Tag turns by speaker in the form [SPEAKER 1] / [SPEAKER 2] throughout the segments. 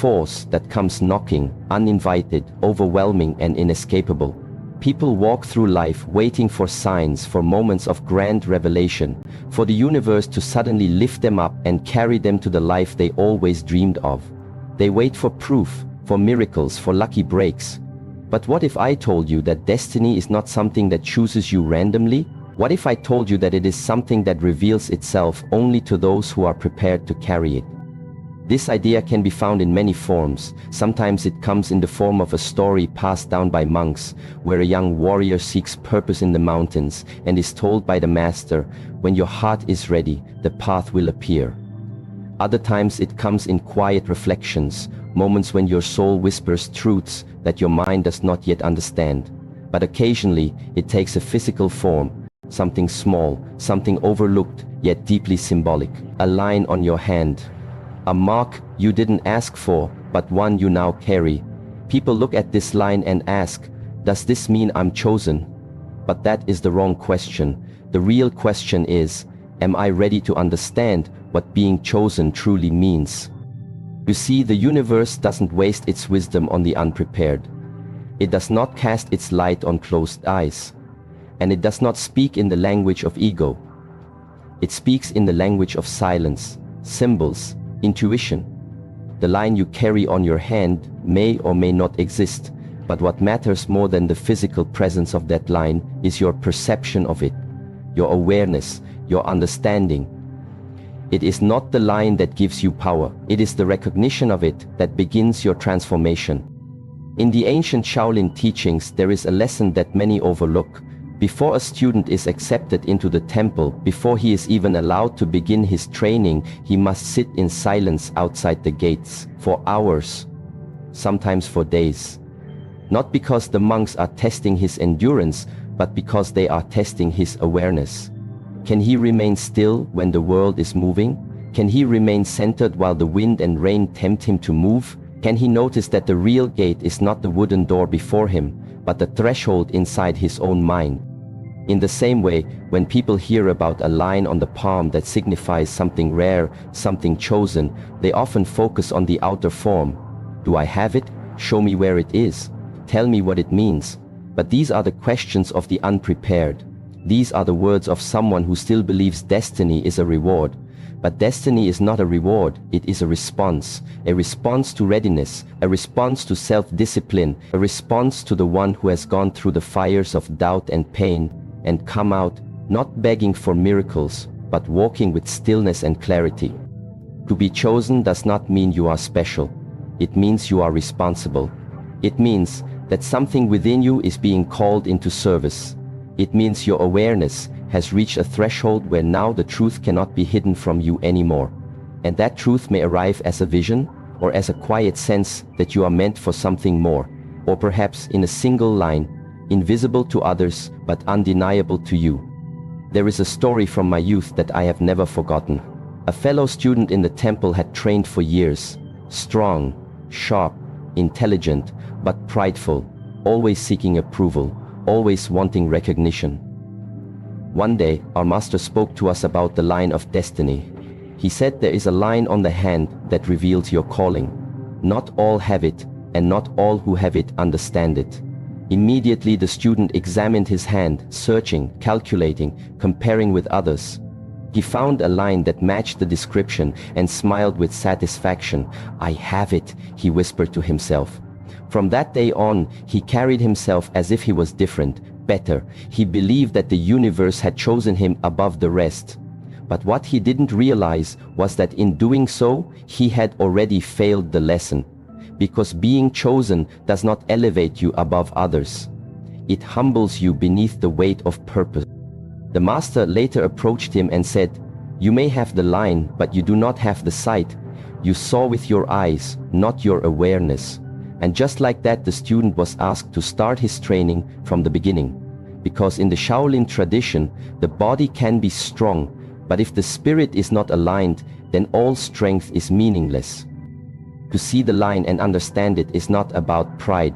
[SPEAKER 1] force that comes knocking, uninvited, overwhelming and inescapable. People walk through life waiting for signs, for moments of grand revelation, for the universe to suddenly lift them up and carry them to the life they always dreamed of. They wait for proof, for miracles, for lucky breaks. But what if I told you that destiny is not something that chooses you randomly? What if I told you that it is something that reveals itself only to those who are prepared to carry it? This idea can be found in many forms. Sometimes it comes in the form of a story passed down by monks, where a young warrior seeks purpose in the mountains and is told by the master, "When your heart is ready, the path will appear." Other times it comes in quiet reflections, moments when your soul whispers truths that your mind does not yet understand. But occasionally it takes a physical form, something small, something overlooked, yet deeply symbolic. A line on your hand. A mark you didn't ask for, but one you now carry. People look at this line and ask, does this mean I'm chosen? But that is the wrong question. The real question is, am I ready to understand what being chosen truly means? You see, the universe doesn't waste its wisdom on the unprepared. It does not cast its light on closed eyes. And it does not speak in the language of ego. It speaks in the language of silence, symbols, intuition. The line you carry on your hand may or may not exist, but what matters more than the physical presence of that line is your perception of it, your awareness, your understanding. It is not the line that gives you power, it is the recognition of it that begins your transformation. In the ancient Shaolin teachings, there is a lesson that many overlook. Before a student is accepted into the temple, before he is even allowed to begin his training, he must sit in silence outside the gates, for hours, sometimes for days. Not because the monks are testing his endurance, but because they are testing his awareness. Can he remain still when the world is moving? Can he remain centered while the wind and rain tempt him to move? Can he notice that the real gate is not the wooden door before him, but the threshold inside his own mind? In the same way, when people hear about a line on the palm that signifies something rare, something chosen, they often focus on the outer form. Do I have it? Show me where it is. Tell me what it means. But these are the questions of the unprepared. These are the words of someone who still believes destiny is a reward. But destiny is not a reward, it is a response to readiness, a response to self-discipline, a response to the one who has gone through the fires of doubt and pain, and come out, not begging for miracles, but walking with stillness and clarity. To be chosen does not mean you are special. It means you are responsible. It means that something within you is being called into service. It means your awareness has reached a threshold where now the truth cannot be hidden from you anymore. And that truth may arrive as a vision, or as a quiet sense that you are meant for something more, or perhaps in a single line, invisible to others but undeniable to you. There is a story from my youth that I have never forgotten. A fellow student in the temple had trained for years, strong, sharp, intelligent, but prideful, always seeking approval, always wanting recognition. One day, our master spoke to us about the line of destiny. He said there is a line on the hand that reveals your calling. Not all have it, and not all who have it understand it. Immediately the student examined his hand, searching, calculating, comparing with others. He found a line that matched the description and smiled with satisfaction. "I have it," he whispered to himself. From that day on, he carried himself as if he was different, better. He believed that the universe had chosen him above the rest. But what he didn't realize was that in doing so, he had already failed the lesson. Because being chosen does not elevate you above others. It humbles you beneath the weight of purpose. The master later approached him and said, "You may have the line, but you do not have the sight. You saw with your eyes, not your awareness." And just like that, the student was asked to start his training from the beginning. Because in the Shaolin tradition, the body can be strong, but if the spirit is not aligned, then all strength is meaningless. To see the line and understand it is not about pride,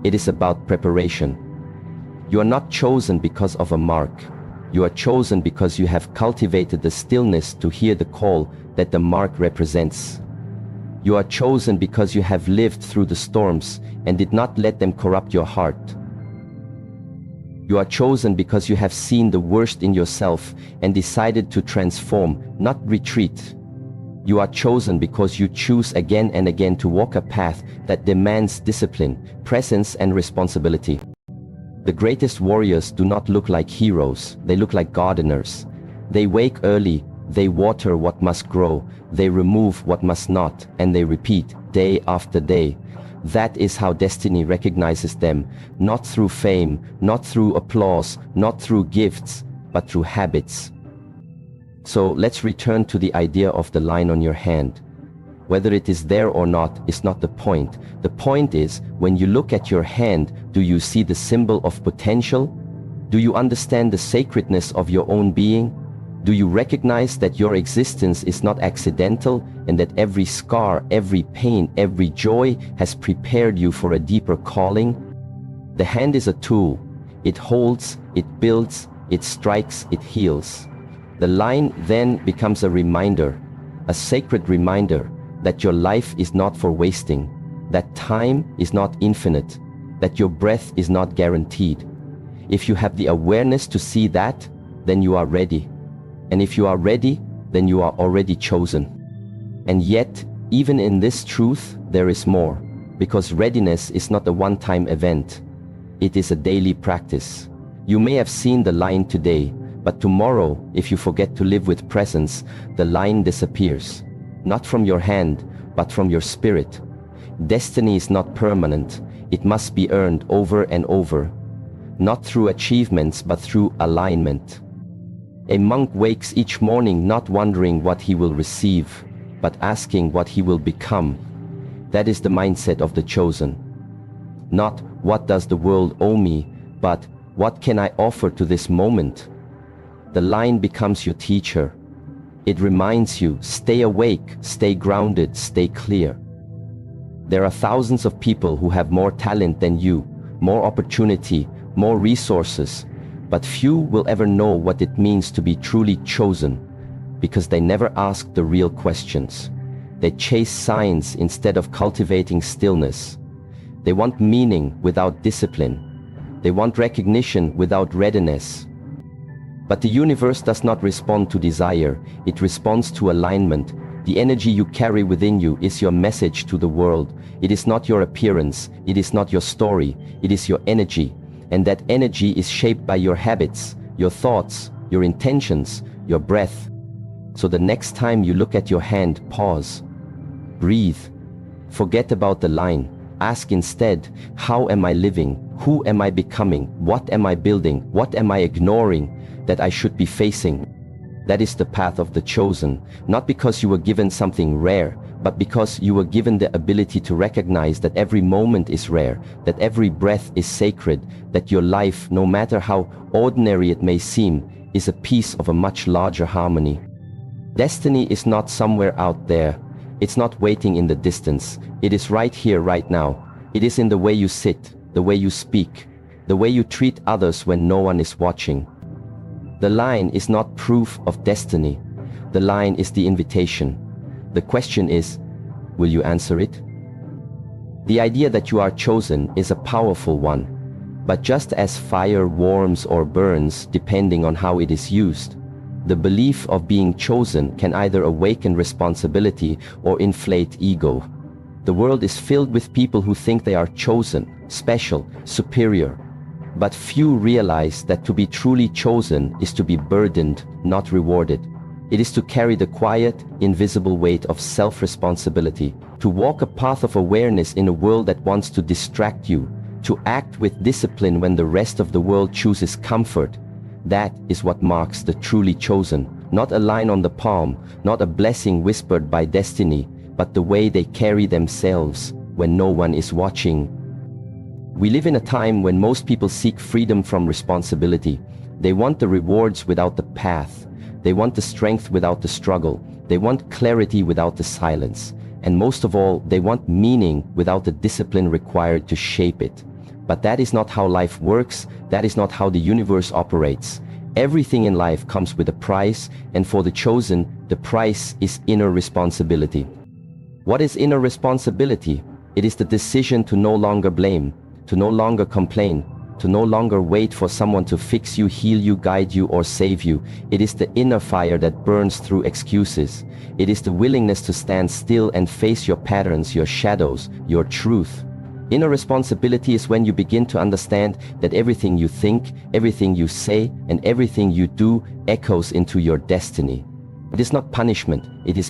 [SPEAKER 1] it is about preparation. You are not chosen because of a mark. You are chosen because you have cultivated the stillness to hear the call that the mark represents. You are chosen because you have lived through the storms and did not let them corrupt your heart. You are chosen because you have seen the worst in yourself and decided to transform, not retreat. You are chosen because you choose again and again to walk a path that demands discipline, presence, and responsibility. The greatest warriors do not look like heroes, they look like gardeners. They wake early, they water what must grow, they remove what must not, and they repeat day after day. That is how destiny recognizes them, not through fame, not through applause, not through gifts, but through habits. So let's return to the idea of the line on your hand. Whether it is there or not is not the point. The point is, when you look at your hand, do you see the symbol of potential? Do you understand the sacredness of your own being? Do you recognize that your existence is not accidental and that every scar, every pain, every joy has prepared you for a deeper calling? The hand is a tool. It holds, it builds, it strikes, it heals. The line then becomes a reminder, a sacred reminder that your life is not for wasting, that time is not infinite, that your breath is not guaranteed. If you have the awareness to see that, then you are ready. And if you are ready, then you are already chosen. And yet, even in this truth, there is more, because readiness is not a one-time event. It is a daily practice. You may have seen the line today, but tomorrow, if you forget to live with presence, the line disappears. Not from your hand, but from your spirit. Destiny is not permanent. It must be earned over and over. Not through achievements, but through alignment. A monk wakes each morning not wondering what he will receive, but asking what he will become. That is the mindset of the chosen. Not what does the world owe me, but what can I offer to this moment? The line becomes your teacher. It reminds you, stay awake, stay grounded, stay clear. There are thousands of people who have more talent than you, more opportunity, more resources, but few will ever know what it means to be truly chosen, because they never ask the real questions. They chase signs instead of cultivating stillness. They want meaning without discipline. They want recognition without readiness. But the universe does not respond to desire, it responds to alignment. The energy you carry within you is your message to the world. It is not your appearance, it is not your story, it is your energy. And that energy is shaped by your habits, your thoughts, your intentions, your breath. So the next time you look at your hand, pause. Breathe. Forget about the line. Ask instead, how am I living? Who am I becoming? What am I building? What am I ignoring that I should be facing? That is the path of the chosen, not because you were given something rare, but because you were given the ability to recognize that every moment is rare, that every breath is sacred, that your life, no matter how ordinary it may seem, is a piece of a much larger harmony. Destiny is not somewhere out there. It's not waiting in the distance. It is right here, right now. It is in the way you sit, the way you speak, the way you treat others when no one is watching. The line is not proof of destiny. The line is the invitation. The question is, will you answer it? The idea that you are chosen is a powerful one, but just as fire warms or burns depending on how it is used, the belief of being chosen can either awaken responsibility or inflate ego. The world is filled with people who think they are chosen, special, superior. But few realize that to be truly chosen is to be burdened, not rewarded. It is to carry the quiet, invisible weight of self-responsibility, to walk a path of awareness in a world that wants to distract you, to act with discipline when the rest of the world chooses comfort. That is what marks the truly chosen, not a line on the palm, not a blessing whispered by destiny, but the way they carry themselves when no one is watching. We live in a time when most people seek freedom from responsibility. They want the rewards without the path. They want the strength without the struggle. They want clarity without the silence. And most of all, they want meaning without the discipline required to shape it. But that is not how life works. That is not how the universe operates. Everything in life comes with a price, and for the chosen, the price is inner responsibility. What is inner responsibility? It is the decision to no longer blame, to no longer complain, to no longer wait for someone to fix you, heal you, guide you, or save you. It is the inner fire that burns through excuses. It is the willingness to stand still and face your patterns, your shadows, your truth. Inner responsibility is when you begin to understand that everything you think, everything you say, and everything you do echoes into your destiny. It is not punishment, it is